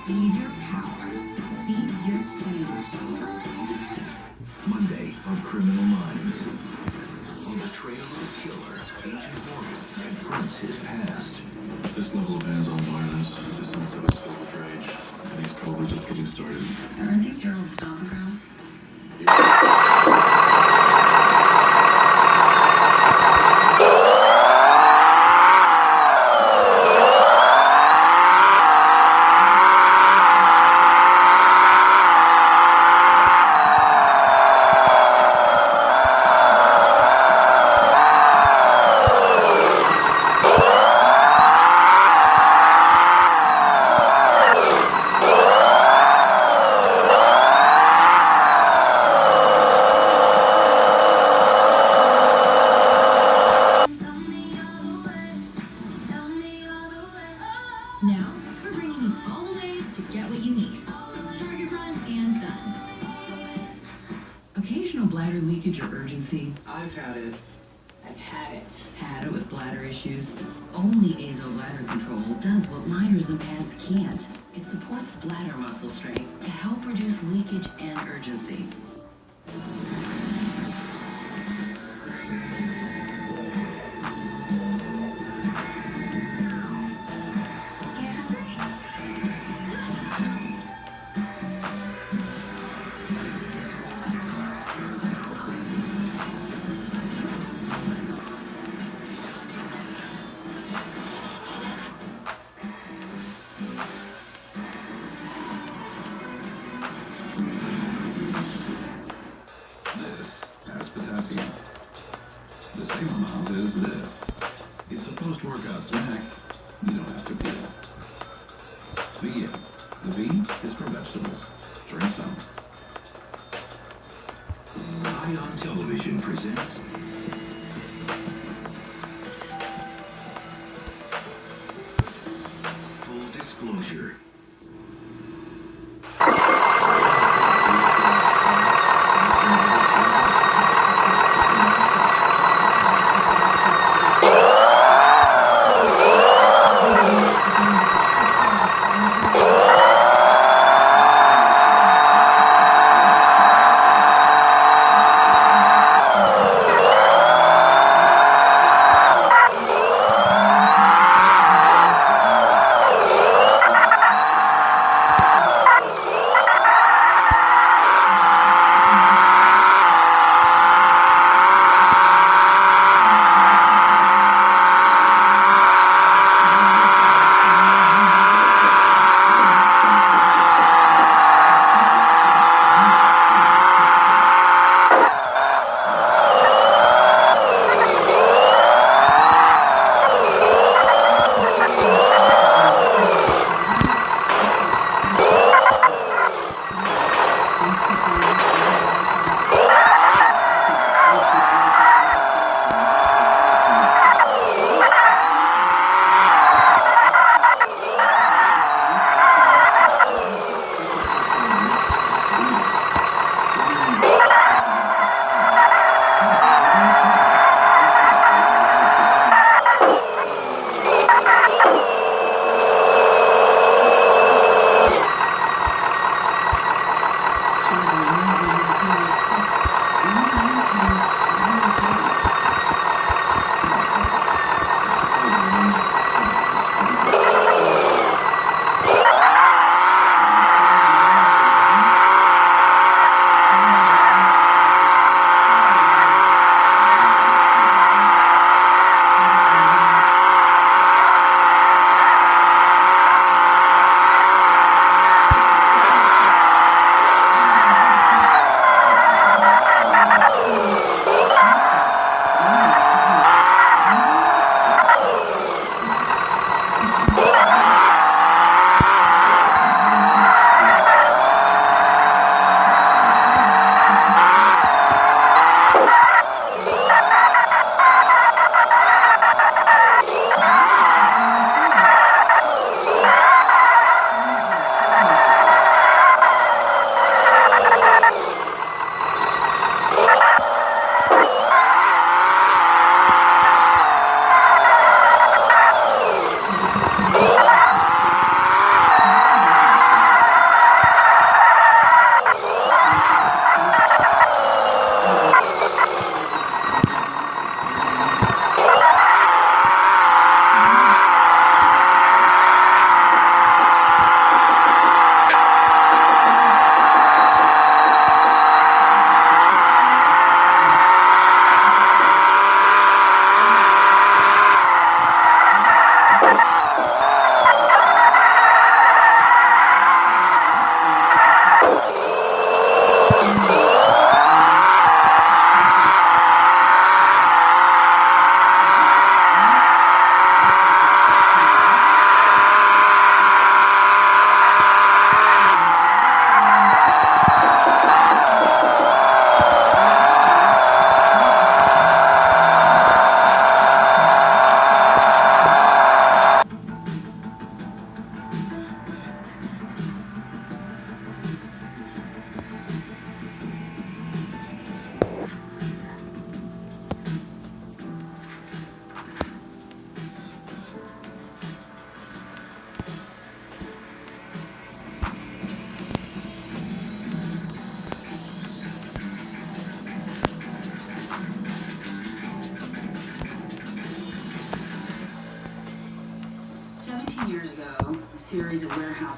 Feed your power. Feed your tears. Monday on Criminal Minds. On the trail of a killer, Agent Morgan confronts his past. This level of hands-on violence, this sense of it's filled with rage, and he's probably just getting started. Aren't these your old stomping grounds? Now, we're bringing you all the way to get what you need. Target run and done. Occasional bladder leakage or urgency. I've had it. I've had it. Had it with bladder issues. Only Azo Bladder Control does what liners and pads can't. It supports bladder muscle strength to help reduce leakage and urgency. This has potassium. The same amount as this. It's a post-workout snack. You don't have to peel. V8. The V is for vegetables. Drink some. Ion Television presents Full Disclosure.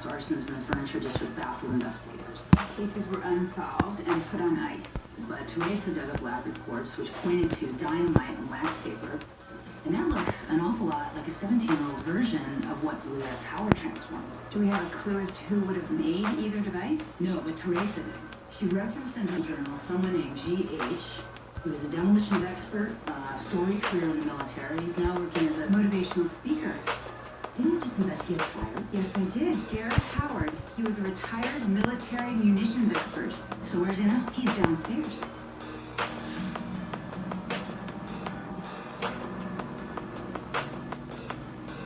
arsons in the furniture district baffled investigators. Cases were unsolved and put on ice, but Teresa dug up lab reports which pointed to dynamite and wax paper. And that looks an awful lot like a 17-year-old version of what blew that power transformer. Do we have a clue as to who would have made either device? No, but Teresa did. She referenced in her journal someone named G.H. He was a demolitions expert, storied career in the military. He's now working as a motivational speaker. Didn't you just investigate a fire? Yes, I did. Garrett Howard. He was a retired military munitions expert. So where's he now? He's downstairs.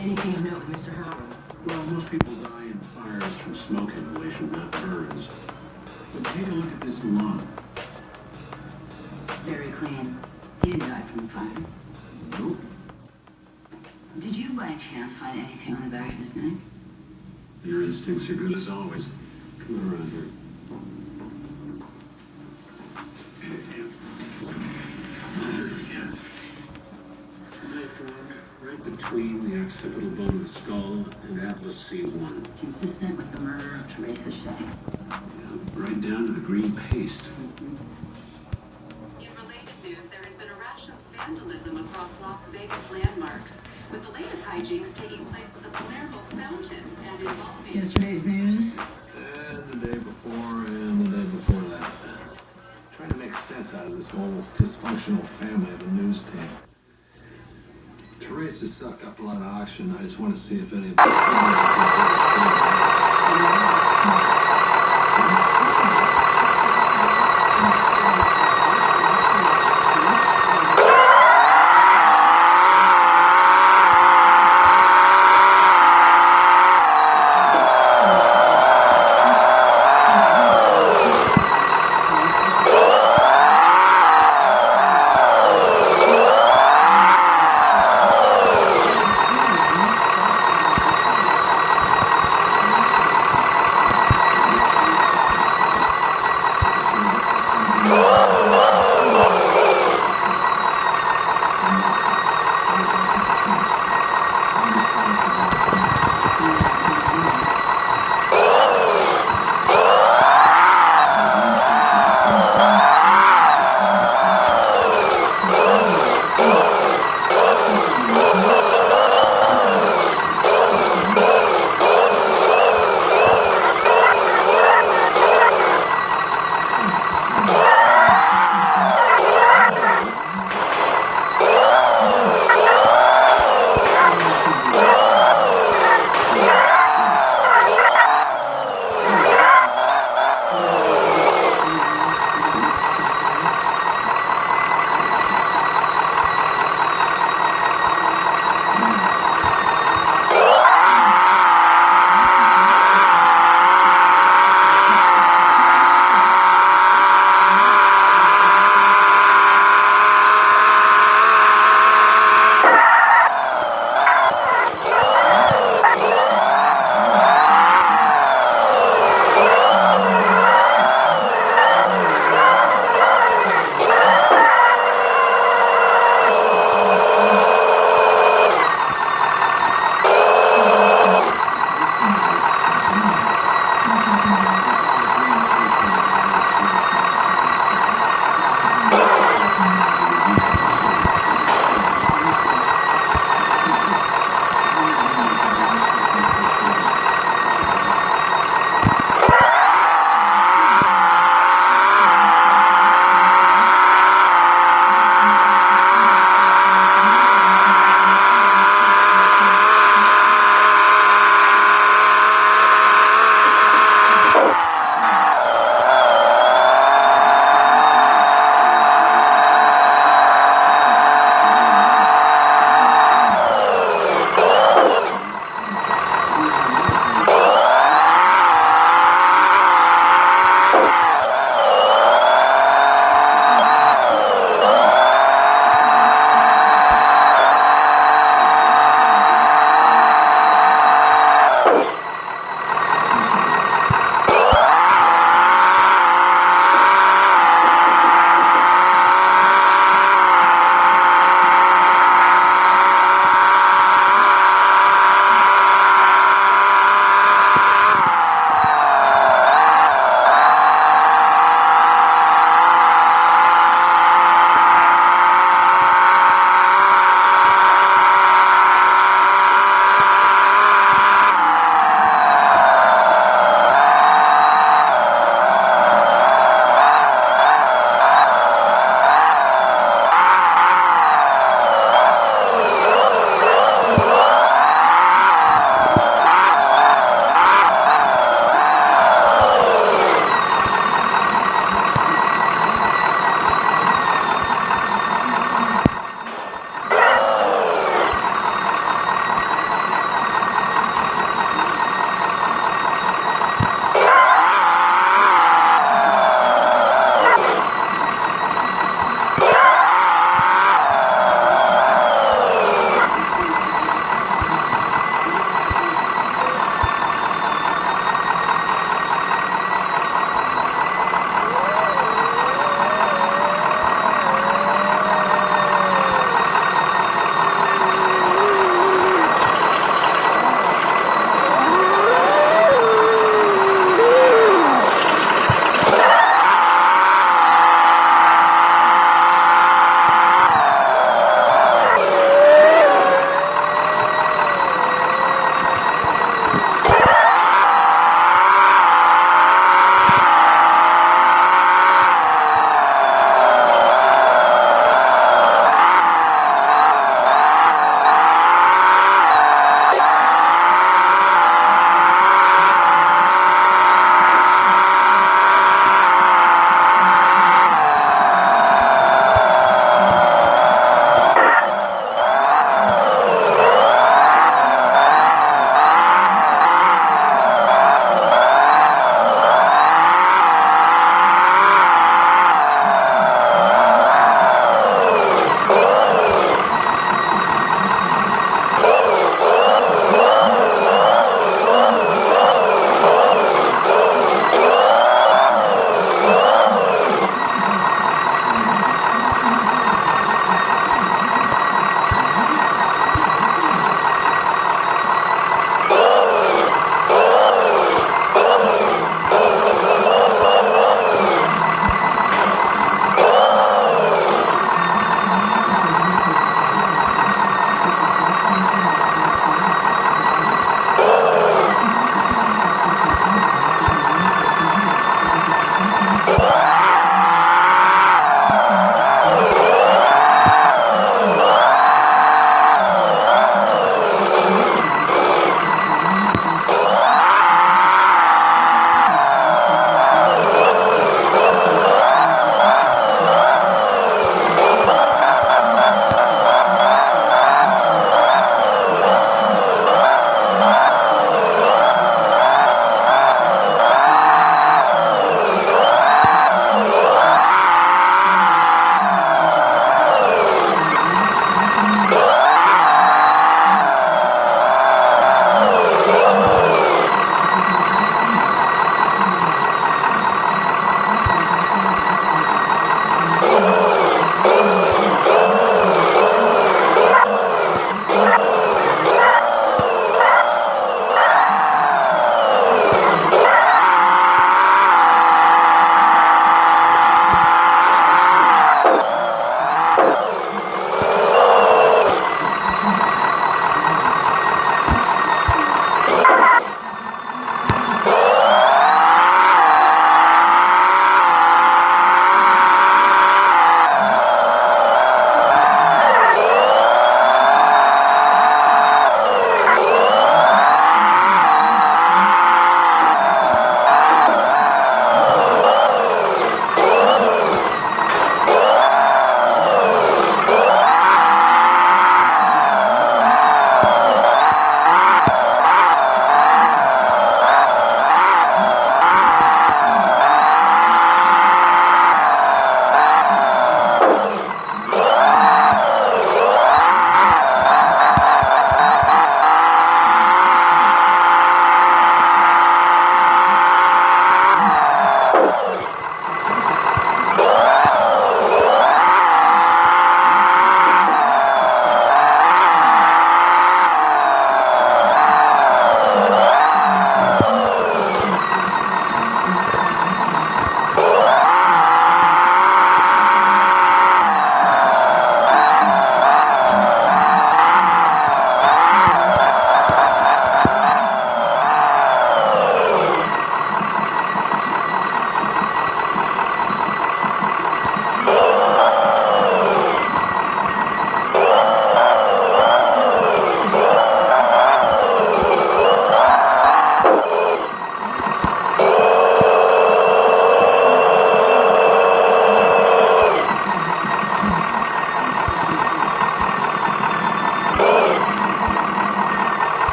Anything of note, Mr. Howard? Well, most people die in fires from smoke inhalation, not burns. But take a look at this lung. Very clean. He didn't die from the fire. Nope. Did you by chance find anything on the back of his neck? Your instincts are good as always. Come around here. There we go. Knife wound right between the occipital bone of the skull and Atlas C1. Consistent with the murder of Teresa Shea. Yeah, right down to the green paste. In related news, there has been a rash of vandalism across Las Vegas landmarks, with the latest hijinks taking place at the Palermo Fountain and involving Yesterday's news? And the day before, and the day before that. Trying to make sense out of this whole dysfunctional family of a news team. Teresa sucked up a lot of oxygen. I just want to see if any of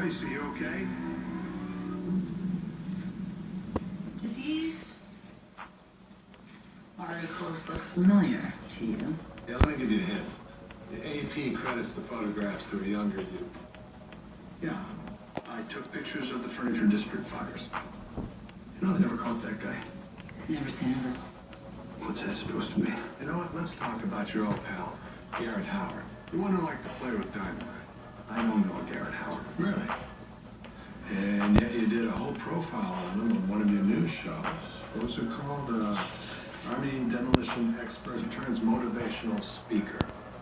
Trace, are you okay? Do these articles look familiar to you? Yeah, let me give you a hint. The AP credits the photographs to a younger you. Yeah, I took pictures of the Furniture District fires. You know, they never caught that guy. Never seen her. What's that supposed to mean? You know what? Let's talk about your old pal, Garrett Howard. The one who liked to play with dynamite. I don't know Garrett Howard. Really? And yet you did a whole profile on him on one of your news shows. What was it called? Army demolition expert turns motivational speaker.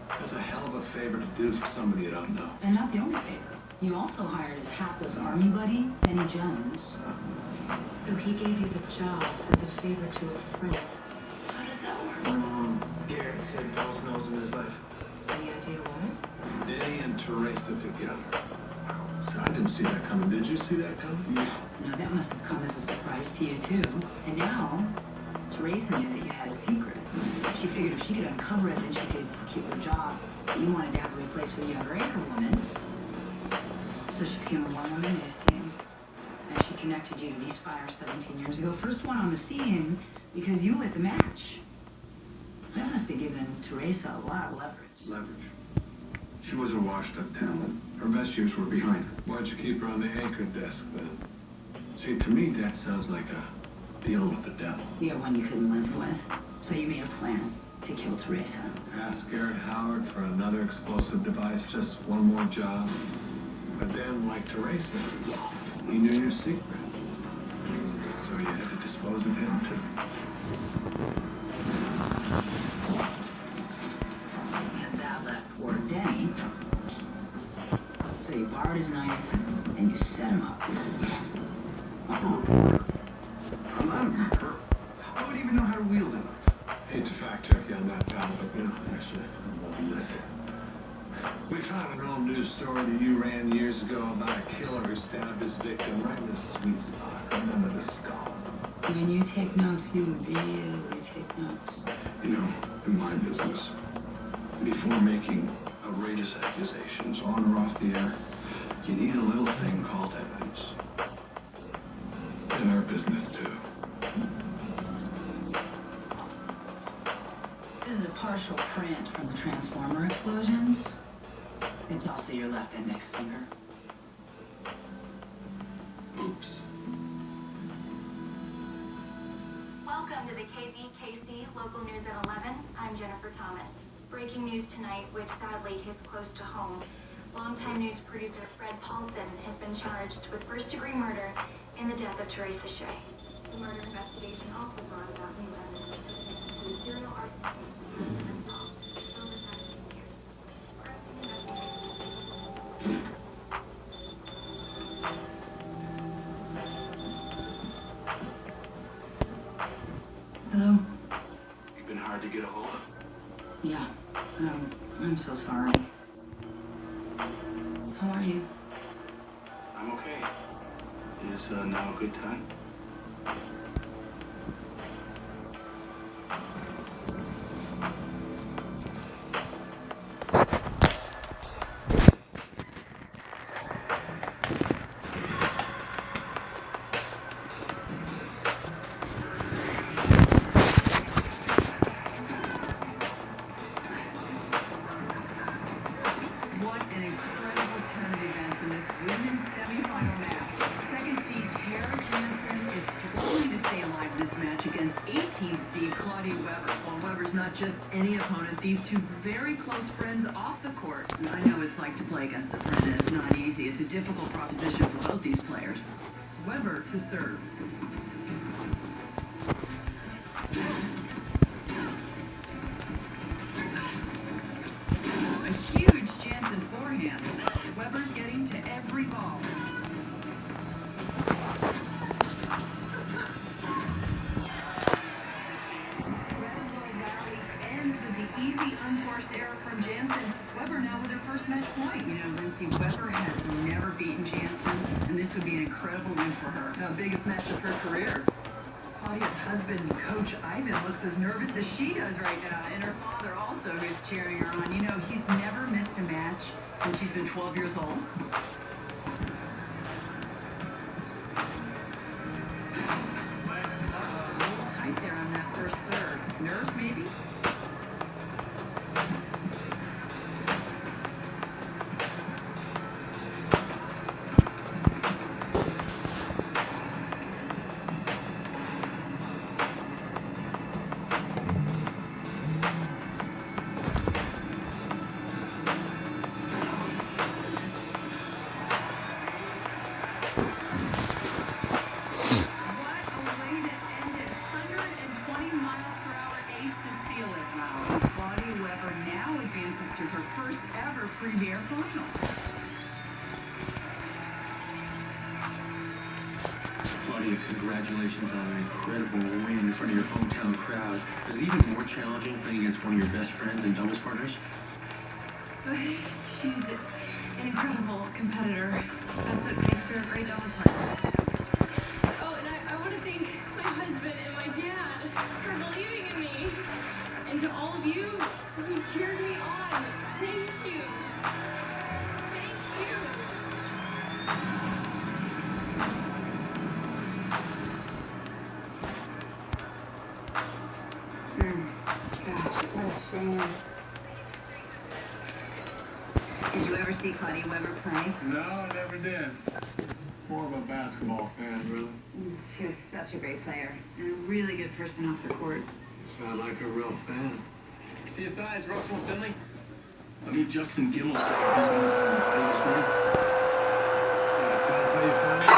That's a hell of a favor to do for somebody you don't know. And not the only favor. You also hired his hapless army buddy, Benny Jones. So he gave you the job as a favor to a friend. How does that work? Garrett's had Bill's nose in his life. Any idea why? Danny and Teresa together. So I didn't see that coming. Did you see that coming? Now that must have come as a surprise to you too. And now, Teresa knew that you had a secret. She figured if she could uncover it, then she could keep her job. You wanted to have a replace for the younger Acre woman. So she became a one-woman news team. And she connected you to these fires 17 years ago. First one on the scene because you lit the match. That must have given Teresa a lot of leverage. Leverage. She was a washed-up talent. Her best years were behind her. Why'd you keep her on the anchor desk then? See, to me, that sounds like a deal with the devil. Yeah, one you couldn't live with. So you made a plan to kill Teresa. Ask Garrett Howard for another explosive device, just one more job. But then, like Teresa, he knew your secret. So you had to dispose of him, too. And that left poor Denny. So you borrowed his knife and you set him up. I'm a reporter. I'm not a reporter. I wouldn't even know how to wield a knife. Hate to fact check you on that, pal, but actually, I'm loving this. We found an old news story that you ran years ago about a killer who stabbed his victim right in the sweet spot, right under the skull. When you take notes, you really take notes. You know, in my business, before making outrageous accusations on or off the air, you need a little thing called evidence. In our business, too. This is a partial print from the Transformer explosions. It's also your left index finger. Oops. Welcome to the KBKC Local News at 11. I'm Jennifer Thomas. Breaking news tonight, which sadly hits close to home. Longtime news producer Fred Paulson has been charged with first-degree murder in the death of Teresa Shea. The murder investigation also brought about new evidence to a serial arson case unsolved over 17 years. Arresting investigators. Hello? You've been hard to get a hold of. Yeah. I'm so sorry. How are you? I'm okay. Is now a good time? What an incredible turn of events in this women's semifinal match. Second seed Tara Jansen is struggling to stay alive in this match against 18th seed Claudia Weber. Well, Weber's not just any opponent. These two very close friends off the court. And I know it's like to play against a friend. It's not easy. It's a difficult proposition for both these players. Weber to serve. A huge Jansen forehand. Weber's getting to every ball. Rally ends with the easy unforced error from Jansen. Weber now with her first match point. You know, Lindsay, Weber has never beaten Jansen, and this would be an incredible win for her. The biggest match of her career. Claudia's husband, Coach Ivan, looks as nervous as she does right now, and her father also, who's cheering her on. You know, he's never missed a match since she's been 12 years old. way to end it. 120-mile-per-hour ace to seal it. Wow. Claudia Weber now advances to her first ever Premier final. Claudia, congratulations on an incredible win in front of your hometown crowd. Was it even more challenging playing against one of your best friends and doubles partners? She's an incredible competitor. That's what makes her a great doubles partner. Oh, and I want to thank my husband and my dad for believing in me. And to all of you who cheered me on, thank you. Thank you. Gosh, what a shame. Did you ever see Claudia Weber play? No, I never did. More of a basketball fan, really. She was such a great player and a really good person off the court. Sound like a real fan. CSI's Russell Finley. I meet Justin Gimmel's he's on the phone this morning. Tell us how you found it.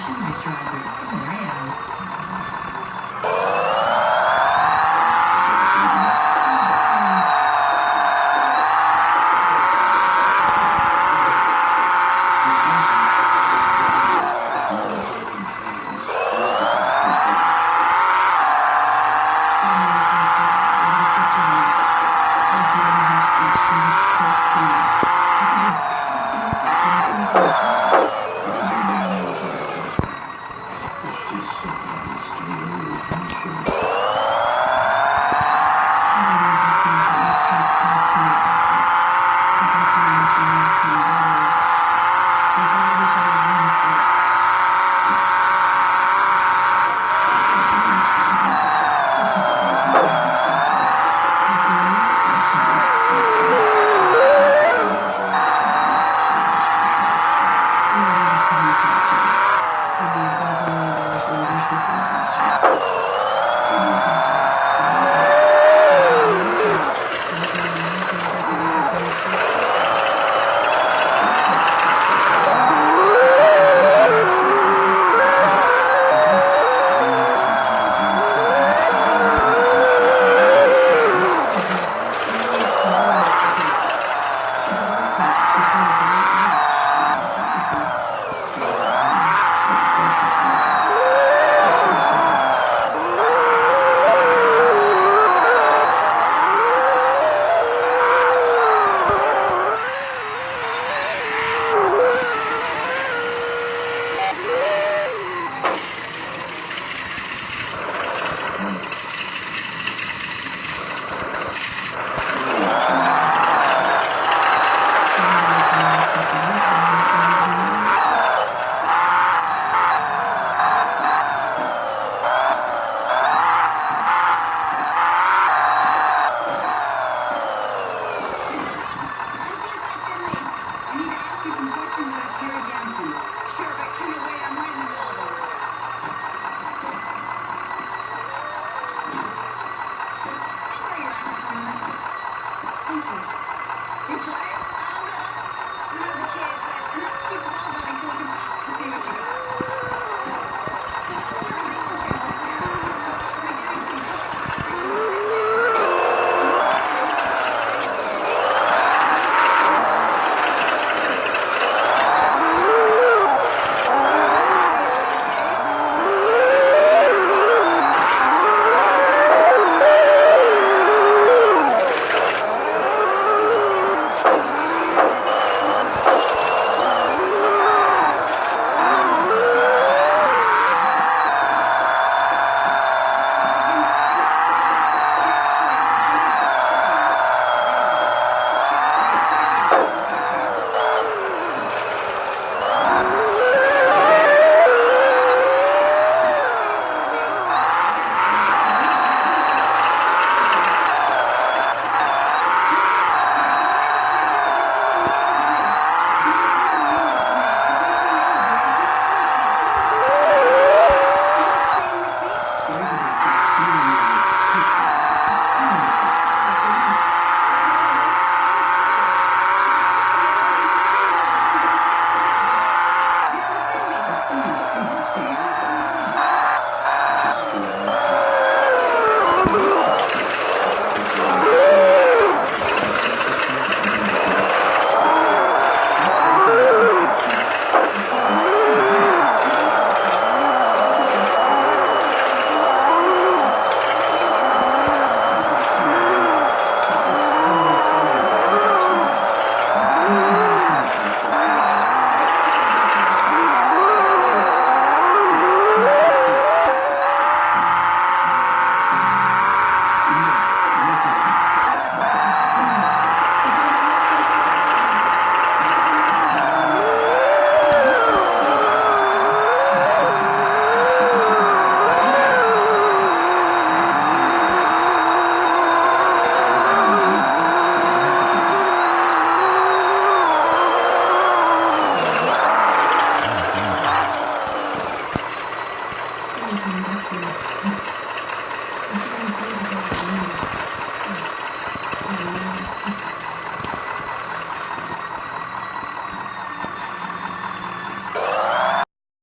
lotion, moisturizer, or rayon.